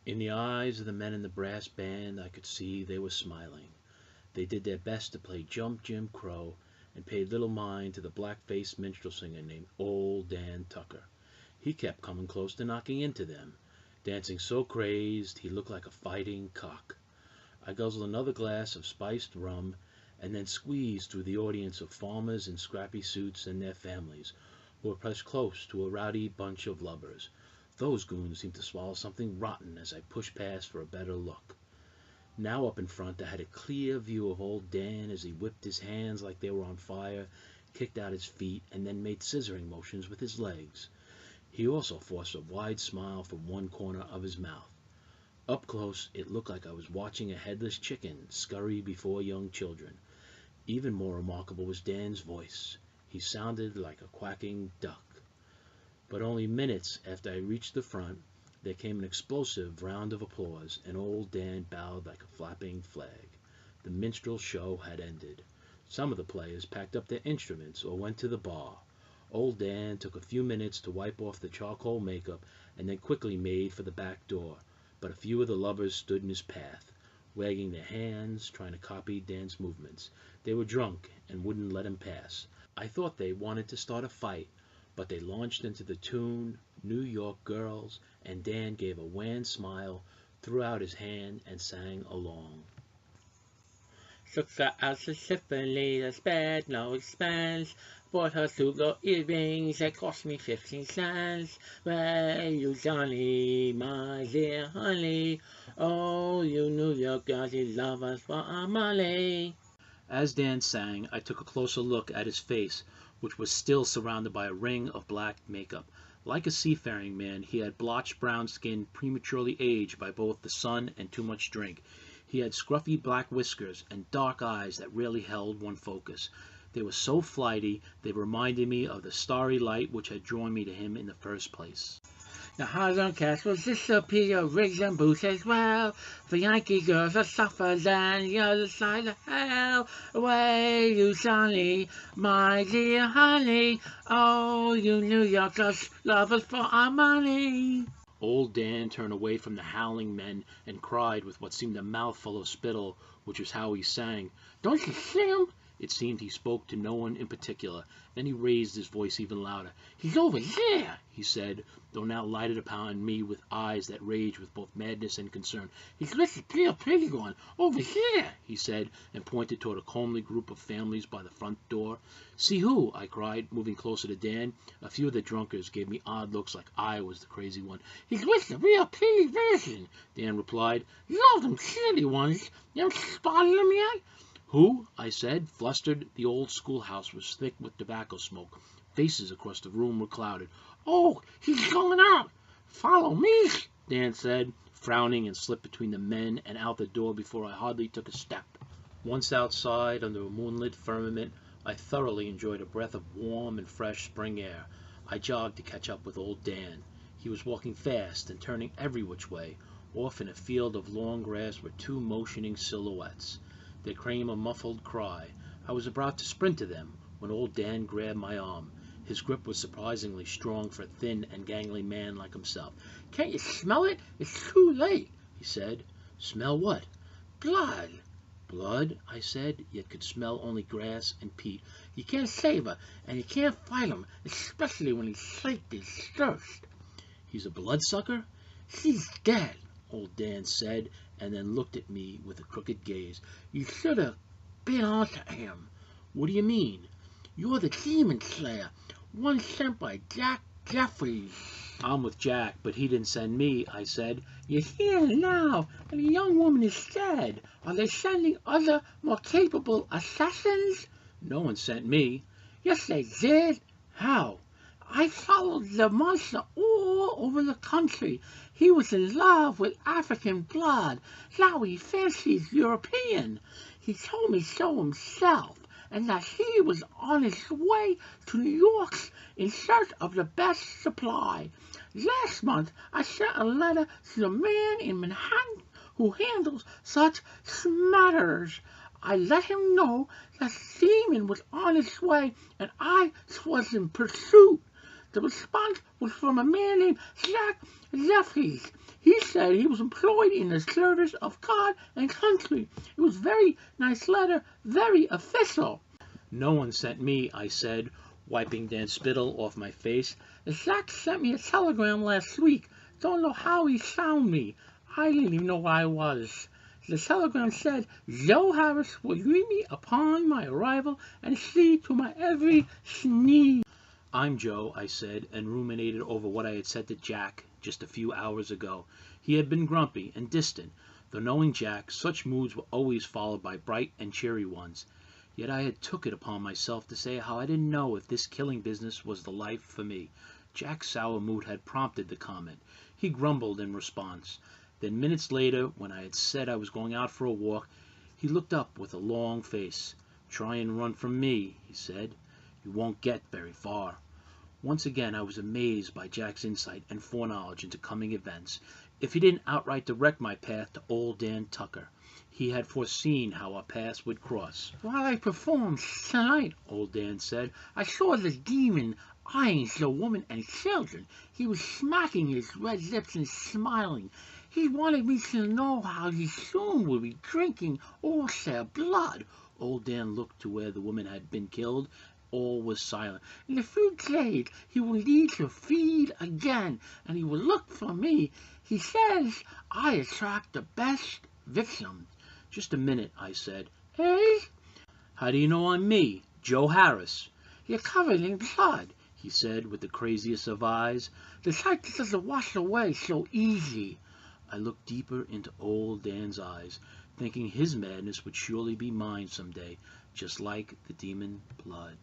In the eyes of the men in the brass band I could see they were smiling. They did their best to play Jump Jim Crow, and paid little mind to the black-faced minstrel singer named Old Dan Tucker. He kept coming close to knocking into them, dancing so crazed he looked like a fighting cock. I guzzled another glass of spiced rum, and then squeezed through the audience of farmers in scrappy suits and their families, who were pressed close to a rowdy bunch of lubbers. Those goons seemed to swallow something rotten as I pushed past for a better look. Now up in front I had a clear view of old Dan as he whipped his hands like they were on fire, kicked out his feet, and then made scissoring motions with his legs. He also forced a wide smile from one corner of his mouth. Up close it looked like I was watching a headless chicken scurry before young children. Even more remarkable was Dan's voice. He sounded like a quacking duck. But only minutes after I reached the front, there came an explosive round of applause, and old Dan bowed like a flapping flag. The minstrel show had ended. Some of the players packed up their instruments or went to the bar. Old Dan took a few minutes to wipe off the charcoal makeup and then quickly made for the back door, but a few of the lubbers stood in his path, wagging their hands, trying to copy Dan's movements. They were drunk and wouldn't let him pass. I thought they wanted to start a fight, but they launched into the tune, New York Girls, and Dan gave a wan smile, threw out his hand, and sang along. Took her out to Sicily, I spared no expense. Bought her 2 gold earrings that cost me 15 cents. Well, you Johnny, my dear honey, oh, you New York girls, you love us for our money. As Dan sang, I took a closer look at his face, which was still surrounded by a ring of black makeup. Like a seafaring man, he had blotched brown skin prematurely aged by both the sun and too much drink. He had scruffy black whiskers and dark eyes that rarely held one focus. They were so flighty, they reminded me of the starry light which had drawn me to him in the first place. The Highland castles disappear, rigs and boots as well. The Yankee girls are suffer than the other side of hell. Away, you Johnny, my dear honey, oh, you New Yorkers, love us for our money. Old Dan turned away from the howling men and cried with what seemed a mouthful of spittle, which was how he sang. Don't you see him? It seemed he spoke to no one in particular. Then he raised his voice even louder. He's over there, he said, though now lighted upon me with eyes that raged with both madness and concern. He's with the pretty one, over here, he said, and pointed toward a comely group of families by the front door. See who? I cried, moving closer to Dan. A few of the drunkards gave me odd looks like I was the crazy one. He's with the real pretty version, Dan replied. You know them silly ones. You haven't spotted them yet? Who? I said, flustered. The old schoolhouse was thick with tobacco smoke. Faces across the room were clouded. Oh, he's going out. Follow me, Dan said, frowning, and slipped between the men and out the door before I hardly took a step. Once outside, under a moonlit firmament, I thoroughly enjoyed a breath of warm and fresh spring air. I jogged to catch up with old Dan. He was walking fast and turning every which way. Off in a field of long grass were 2 motioning silhouettes. There came a muffled cry. I was about to sprint to them when old Dan grabbed my arm. His grip was surprisingly strong for a thin and gangly man like himself. Can't you smell it? It's too late, he said. Smell what? Blood. Blood, I said, yet could smell only grass and peat. You can't save her, and you can't fight him, especially when he's slaked his thirst. He's a bloodsucker? She's dead, old Dan said, and then looked at me with a crooked gaze. You should have been on to him. What do you mean? You're the demon slayer, one sent by Jack Jeffries. I'm with Jack, but he didn't send me, I said. You're here now, and the young woman is dead. Are they sending other, more capable assassins? No one sent me. Yes, they did. How? I followed the monster all over the country. He was in love with African blood. Now he fancies European. He told me so himself, and that he was on his way to New York in search of the best supply. Last month, I sent a letter to the man in Manhattan who handles such matters. I let him know that the demon was on its way, and I was in pursuit. The response was from a man named Jack Jeffries. He said he was employed in the service of God and country. It was very nice letter, very official. No one sent me, I said, wiping Dan's spittle off my face. Jack sent me a telegram last week. Don't know how he found me. I didn't even know where I was. The telegram said, Joe Harris will greet me upon my arrival and see to my every sneeze. I'm Joe, I said, and ruminated over what I had said to Jack just a few hours ago. He had been grumpy and distant, though knowing Jack, such moods were always followed by bright and cheery ones. Yet I had took it upon myself to say how I didn't know if this killing business was the life for me. Jack's sour mood had prompted the comment. He grumbled in response. Then minutes later, when I had said I was going out for a walk, he looked up with a long face. "Try and run from me," he said. "You won't get very far." Once again I was amazed by Jack's insight and foreknowledge into coming events. If he didn't outright direct my path to old Dan Tucker, he had foreseen how our paths would cross. While I performed tonight, old Dan said, I saw the demon eyeing the woman and children. He was smacking his red lips and smiling. He wanted me to know how he soon would be drinking all their blood. Old Dan looked to where the woman had been killed. All was silent. In a few days he will need to feed again, and he will look for me. He says I attract the best victims. "Just a minute," I said. Eh? "How do you know I'm me, Joe Harris?" You're covered in blood, he said with the craziest of eyes. The sight doesn't wash away so easy. I looked deeper into old Dan's eyes, thinking his madness would surely be mine some day, just like the demon blood.